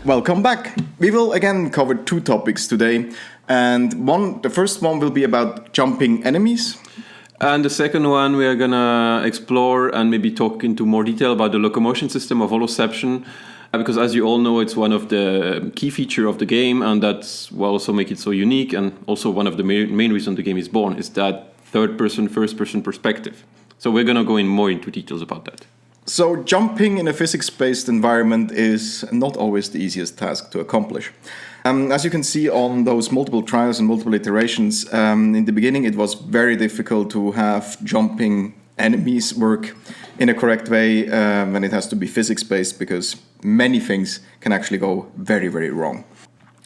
Welcome back. We will again cover two topics today, and the first one will be about jumping enemies. And the second one, we are gonna explore and maybe talk into more detail about the locomotion system of Holoception, because as you all know, it's one of the key features of the game, and that's what also make it so unique, and also one of the main reasons the game is born is that third-person, first-person perspective. So we're gonna go in more into details about that. So jumping in a physics-based environment is not always the easiest task to accomplish. As you can see on those multiple trials and multiple iterations, in the beginning it was very difficult to have jumping enemies work in a correct way when it has to be physics-based, because many things can actually go very, very wrong.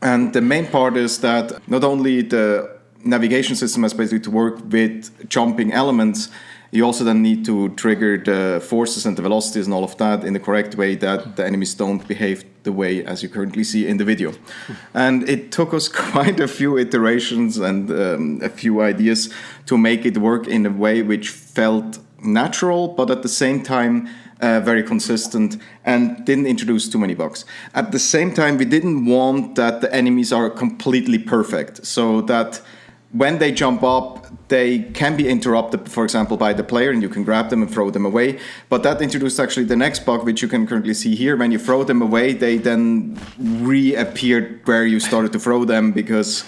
And the main part is that not only the navigation system has basically to work with jumping elements, you also then need to trigger the forces and the velocities and all of that in the correct way that the enemies don't behave the way as you currently see in the video. And it took us quite a few iterations and a few ideas to make it work in a way which felt natural, but at the same time very consistent and didn't introduce too many bugs. At the same time, we didn't want that the enemies are completely perfect, so that when they jump up, they can be interrupted, for example, by the player, and you can grab them and throw them away. But that introduced actually the next bug, which you can currently see here. When you throw them away, they then reappear where you started to throw them, because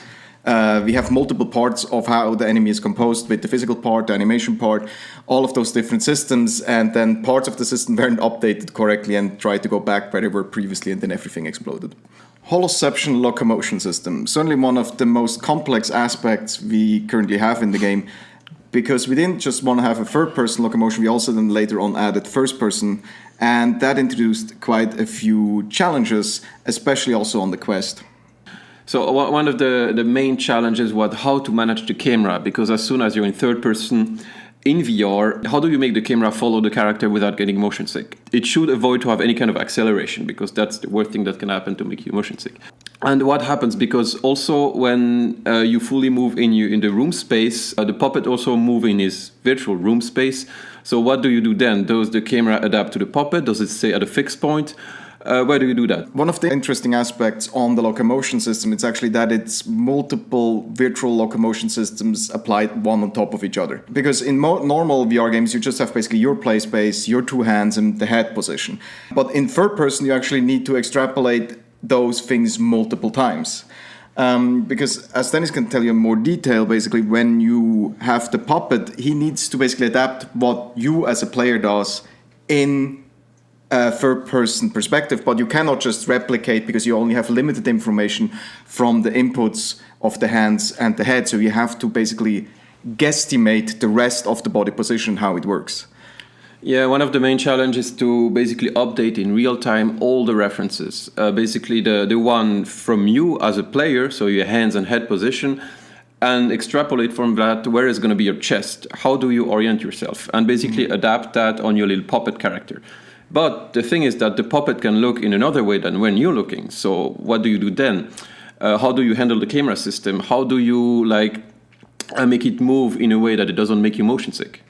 we have multiple parts of how the enemy is composed, with the physical part, the animation part, all of those different systems, and then parts of the system weren't updated correctly and tried to go back where they were previously, and then everything exploded. Holoception locomotion system, certainly one of the most complex aspects we currently have in the game, because we didn't just want to have a third-person locomotion, we also then later on added first-person, and that introduced quite a few challenges, especially also on the Quest. So one of the main challenges was how to manage the camera, because as soon as you're in third person in VR, how do you make the camera follow the character without getting motion sick? It should avoid to have any kind of acceleration, because that's the worst thing that can happen to make you motion sick. And what happens, because also when you fully move in the room space, the puppet also move in his virtual room space. So what do you do then? Does the camera adapt to the puppet? Does it stay at a fixed point? Where do you do that? One of the interesting aspects on the locomotion system is actually that it's multiple virtual locomotion systems applied one on top of each other. Because in normal VR games, you just have basically your play space, your two hands, and the head position. But in third person, you actually need to extrapolate those things multiple times. Because as Dennis can tell you in more detail, basically when you have the puppet, he needs to basically adapt what you as a player does in third-person perspective, but you cannot just replicate, because you only have limited information from the inputs of the hands and the head, so you have to basically guesstimate the rest of the body position, how it works. Yeah, one of the main challenges is to basically update in real time all the references. Basically the one from you as a player, so your hands and head position, and extrapolate from that where is going to be your chest, how do you orient yourself, and basically adapt that on your little puppet character. But the thing is that the puppet can look in another way than when you're looking. So what do you do then? How do you handle the camera system? How do you make it move in a way that it doesn't make you motion sick?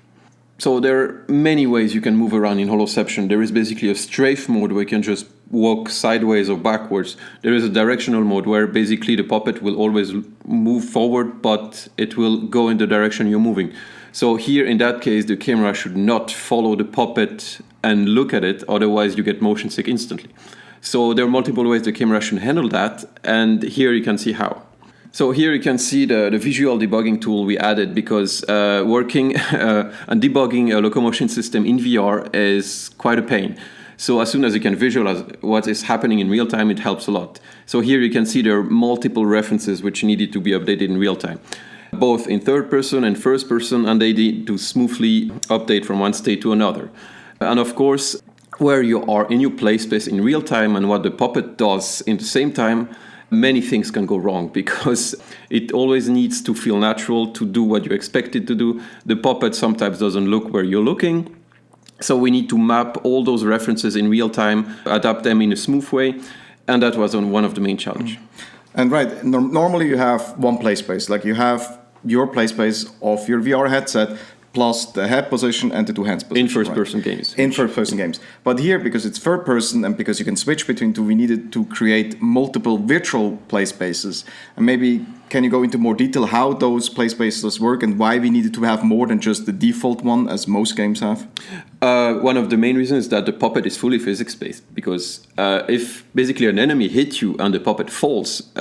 So there are many ways you can move around in Holoception. There is basically a strafe mode where you can just walk sideways or backwards. There is a directional mode where basically the puppet will always move forward, but it will go in the direction you're moving. So here in that case, the camera should not follow the puppet and look at it, otherwise you get motion sick instantly. So there are multiple ways the camera should handle that, and here you can see how. So here you can see the visual debugging tool we added, because working and debugging a locomotion system in VR is quite a pain. So as soon as you can visualize what is happening in real time, it helps a lot. So here you can see there are multiple references which needed to be updated in real time, both in third person and first person, and they need to smoothly update from one state to another. And of course, where you are in your play space in real time and what the puppet does in the same time, many things can go wrong, because it always needs to feel natural to do what you expect it to do. The puppet sometimes doesn't look where you're looking. So we need to map all those references in real time, adapt them in a smooth way. And that was one of the main challenges. And right, normally you have one play space, like you have your play space of your VR headset plus the head position and the two hands position. In first-person games. In first-person games. But here, because it's third person and because you can switch between two, we needed to create multiple virtual play spaces. And maybe can you go into more detail how those play spaces work and why we needed to have more than just the default one, as most games have? One of the main reasons is that the puppet is fully physics-based, because if basically an enemy hits you and the puppet falls,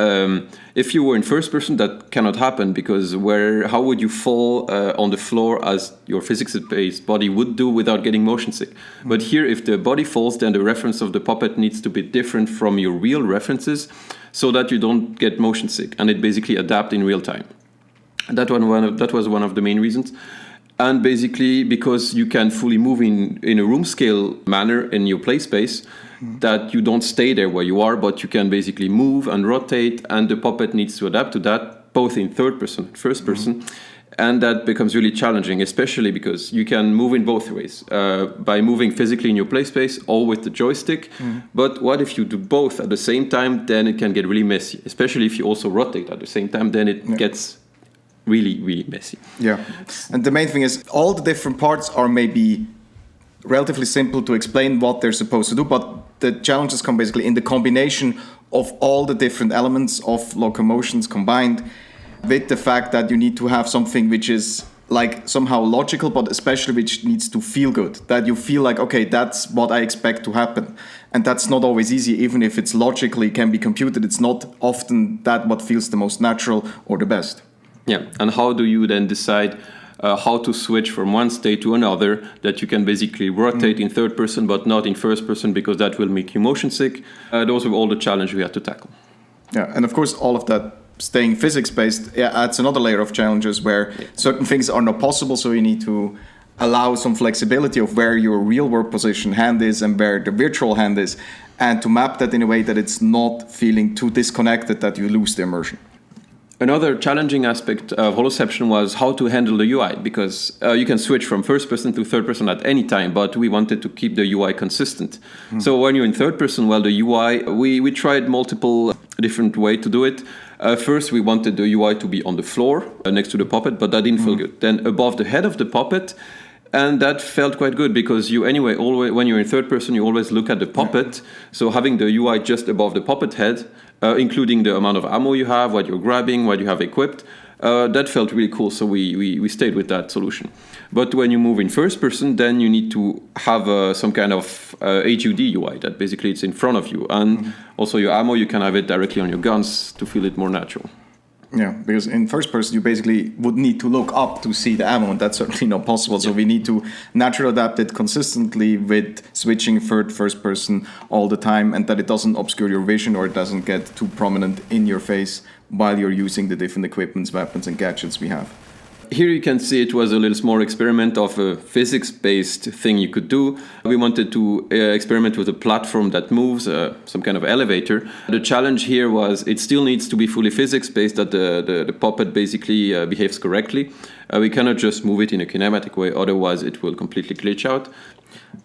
if you were in first person, that cannot happen, because how would you fall on the floor as your physics-based body would do without getting motion sick? Mm-hmm. But here, if the body falls, then the reference of the puppet needs to be different from your real references, so that you don't get motion sick, and it basically adapt in real time. That was one of the main reasons. And basically, because you can fully move in a room scale manner in your play space, that you don't stay there where you are, but you can basically move and rotate, and the puppet needs to adapt to that, both in third person and first person. And that becomes really challenging, especially because you can move in both ways, by moving physically in your play space or with the joystick. But what if you do both at the same time? Then it can get really messy, especially if you also rotate at the same time, then it gets really, really messy. Yeah. And the main thing is all the different parts are maybe relatively simple to explain what they're supposed to do, but the challenges come basically in the combination of all the different elements of locomotions combined, with the fact that you need to have something which is like somehow logical, but especially which needs to feel good. That you feel like, okay, that's what I expect to happen. And that's not always easy, even if it's logically can be computed. It's not often that what feels the most natural or the best. Yeah, and how do you then decide how to switch from one state to another, that you can basically rotate in third person but not in first person, because that will make you motion sick? Those were all the challenges we had to tackle. Yeah, and of course all of that staying physics-based adds another layer of challenges where certain things are not possible, so you need to allow some flexibility of where your real-world position hand is and where the virtual hand is, and to map that in a way that it's not feeling too disconnected that you lose the immersion. Another challenging aspect of Holoception was how to handle the UI, because you can switch from first person to third person at any time, but we wanted to keep the UI consistent. So when you're in third person, well, the UI, we tried multiple different ways to do it. First, we wanted the UI to be on the floor next to the puppet, but that didn't feel good. Then above the head of the puppet, and that felt quite good, because you anyway, always, when you're in third person, you always look at the puppet. So having the UI just above the puppet head, including the amount of ammo you have, what you're grabbing, what you have equipped, that felt really cool. So we stayed with that solution. But when you move in first person, then you need to have some kind of HUD UI that basically it's in front of you. And also your ammo, you can have it directly on your guns to feel it more natural. Yeah, because in first person, you basically would need to look up to see the ammo, and that's certainly not possible. So we need to naturally adapt it consistently with switching first person all the time, and that it doesn't obscure your vision or it doesn't get too prominent in your face while you're using the different equipments, weapons, and gadgets we have. Here you can see it was a little small experiment of a physics-based thing you could do. We wanted to experiment with a platform that moves, some kind of elevator. The challenge here was it still needs to be fully physics-based, that the puppet basically behaves correctly. We cannot just move it in a kinematic way, otherwise it will completely glitch out.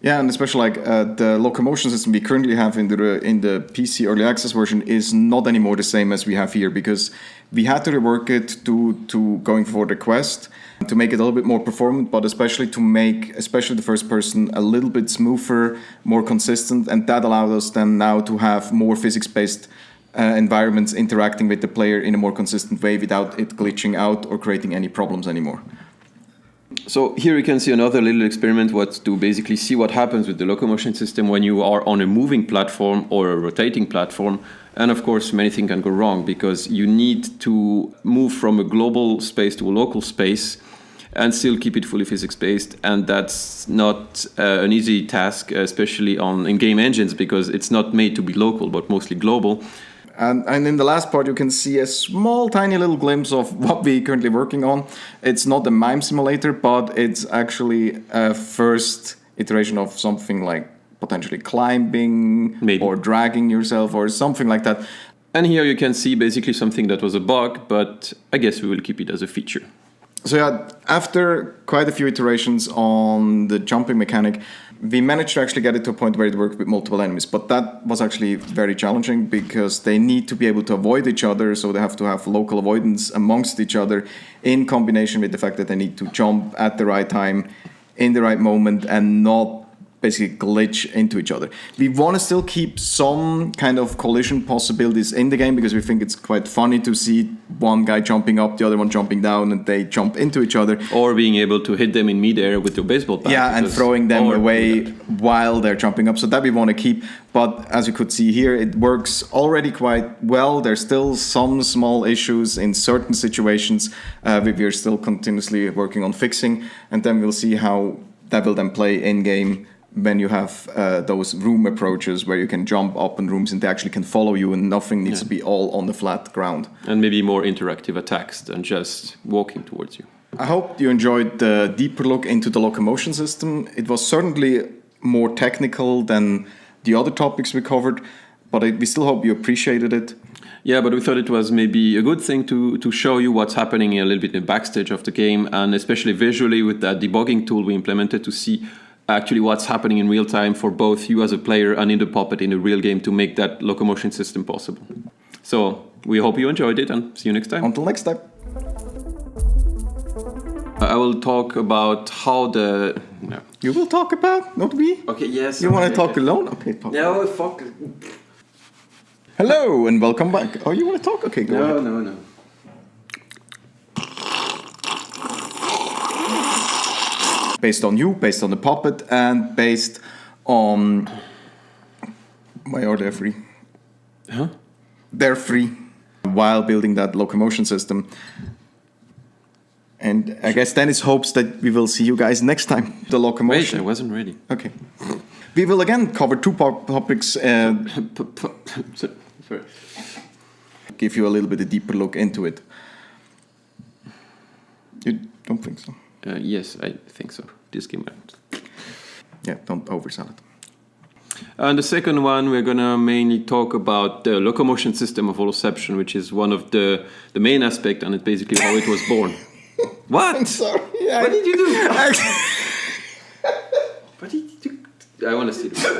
Yeah, and especially the locomotion system we currently have in the PC early access version is not anymore the same as we have here, because we had to rework it to going for the Quest to make it a little bit more performant, but especially to make the first person a little bit smoother, more consistent, and that allowed us then now to have more physics-based environments interacting with the player in a more consistent way without it glitching out or creating any problems anymore. So here you can see another little experiment, was to basically see what happens with the locomotion system when you are on a moving platform or a rotating platform. And of course, many things can go wrong, because you need to move from a global space to a local space and still keep it fully physics-based. And that's not an easy task, especially in game engines, because it's not made to be local, but mostly global. And in the last part, you can see a small, tiny little glimpse of what we're currently working on. It's not a mime simulator, but it's actually a first iteration of something like potentially climbing, maybe, or dragging yourself or something like that. And here you can see basically something that was a bug, but I guess we will keep it as a feature. So yeah, after quite a few iterations on the jumping mechanic, We managed to actually get it to a point where it worked with multiple enemies, but that was actually very challenging because they need to be able to avoid each other, so they have to have local avoidance amongst each other in combination with the fact that they need to jump at the right time, in the right moment, and not basically glitch into each other. We want to still keep some kind of collision possibilities in the game because we think it's quite funny to see one guy jumping up, the other one jumping down, and they jump into each other. Or being able to hit them in midair with your baseball bat. Yeah, and throwing them away while they're jumping up. So that we want to keep. But as you could see here, it works already quite well. There's still some small issues in certain situations we're still continuously working on fixing. And then we'll see how that will then play in-game when you have those room approaches where you can jump up in rooms and they actually can follow you and nothing needs to be all on the flat ground. And maybe more interactive attacks than just walking towards you. I hope you enjoyed the deeper look into the locomotion system. It was certainly more technical than the other topics we covered, but we still hope you appreciated it. Yeah, but we thought it was maybe a good thing to show you what's happening a little bit in the backstage of the game, and especially visually with that debugging tool we implemented to see actually what's happening in real time for both you as a player and in the puppet in a real game to make that locomotion system possible. So we hope you enjoyed it and see you next time. Until next time. I will talk about how the... No. You will talk about, not me? Okay, yes. You want to talk alone? Okay, talk. No, fuck. Hello and welcome back. Oh, you want to talk? Okay, go ahead. No. Based on you, based on the puppet, and based on... Why are they free? Huh? They're free while building that locomotion system. And I guess Dennis hopes that we will see you guys next time. The locomotion. Wait, I wasn't ready. Okay. We will again cover two topics. Sorry. Give you a little bit a deeper look into it. You don't think so? Yes, I think so. This game. Yeah, don't oversell it. And the second one, we're going to mainly talk about the locomotion system of Holoception, which is one of the main aspect, and it's basically how it was born. What? I'm sorry. What did you do? What did you do? I want to see this.